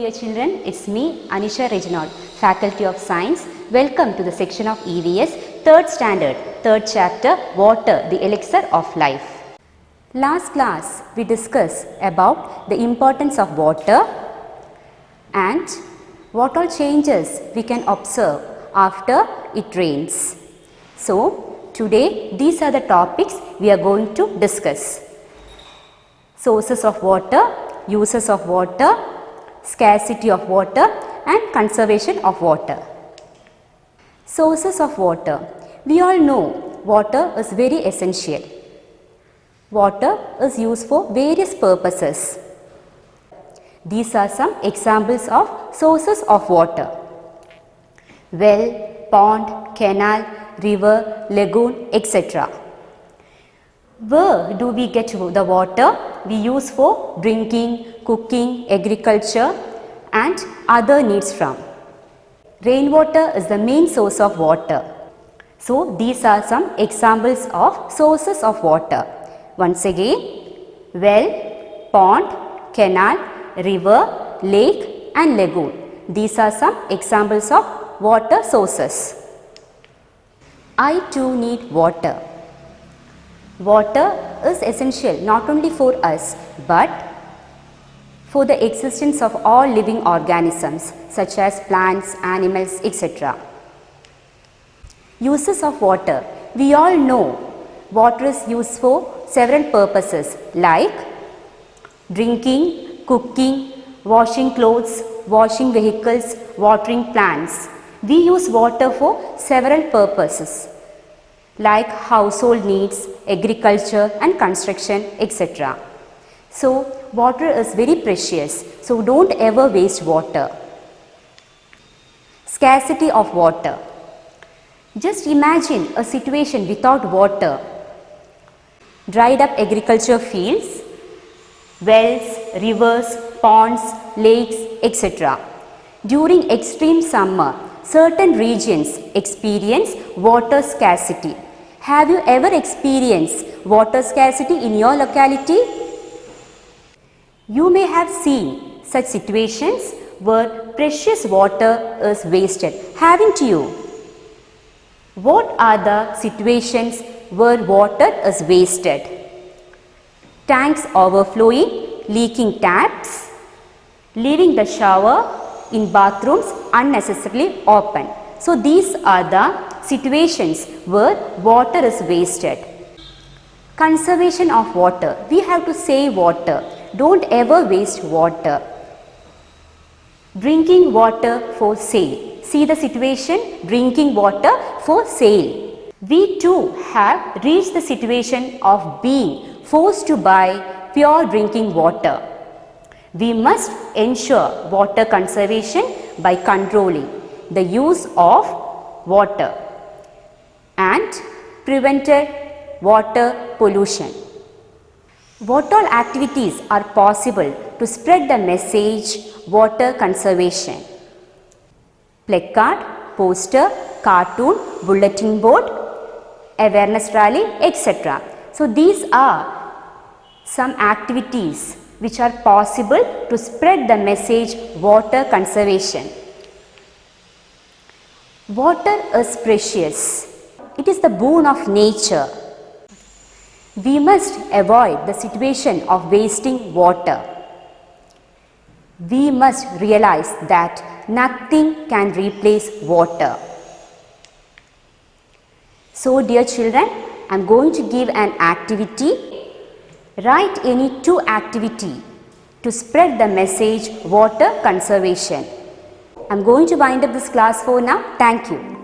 dear children, it's me Anisha Reginald, Faculty of Science. Welcome to the section of EVS, 3rd standard, 3rd chapter, Water, the Elixir of Life. Last class we discussed about the importance of water and what all changes we can observe after it rains. So today these are the topics we are going to discuss. Sources of water, uses of water, scarcity of water and conservation of water. Sources of water. We all know water is very essential. Water is used for various purposes. These are some examples of sources of water. Well, pond, canal, river, lagoon, etc. Where do we get the water? We use for drinking, cooking, agriculture and other needs from. Rainwater is the main source of water. So these are some examples of sources of water. Once again, well, pond, canal, river, lake and lagoon. These are some examples of water sources. I too need water. Water is essential not only for us but for the existence of all living organisms such as plants, animals, etc. Uses of water. We all know water is used for several purposes like drinking, cooking, washing clothes, washing vehicles, watering plants. We use water for several purposes like household needs, agriculture and construction, etc. So water is very precious, so don't ever waste water. Scarcity of water. Just imagine a situation without water. Dried up agriculture fields, wells, rivers, ponds, lakes, etc. During extreme summer, certain regions experience water scarcity. Have you ever experienced water scarcity in your locality? You may have seen such situations where precious water is wasted, haven't you? What are the situations where water is wasted? Tanks overflowing, leaking taps, leaving the shower in bathrooms unnecessarily open. So these are the situations where water is wasted. Conservation of water. We have to save water. Don't ever waste water. Drinking water for sale. See the situation, drinking water for sale. We too have reached the situation of being forced to buy pure drinking water. We must ensure water conservation by controlling the use of water and prevented water pollution. What all activities are possible to spread the message water conservation? Placard, poster, cartoon, bulletin board, awareness rally, etc. So these are some activities which are possible to spread the message water conservation. Water is precious. It is the boon of nature. We must avoid the situation of wasting water. We must realize that nothing can replace water. So dear children, I am going to give an activity. Write any 2 activity to spread the message water conservation. I am going to wind up this class for now. Thank you.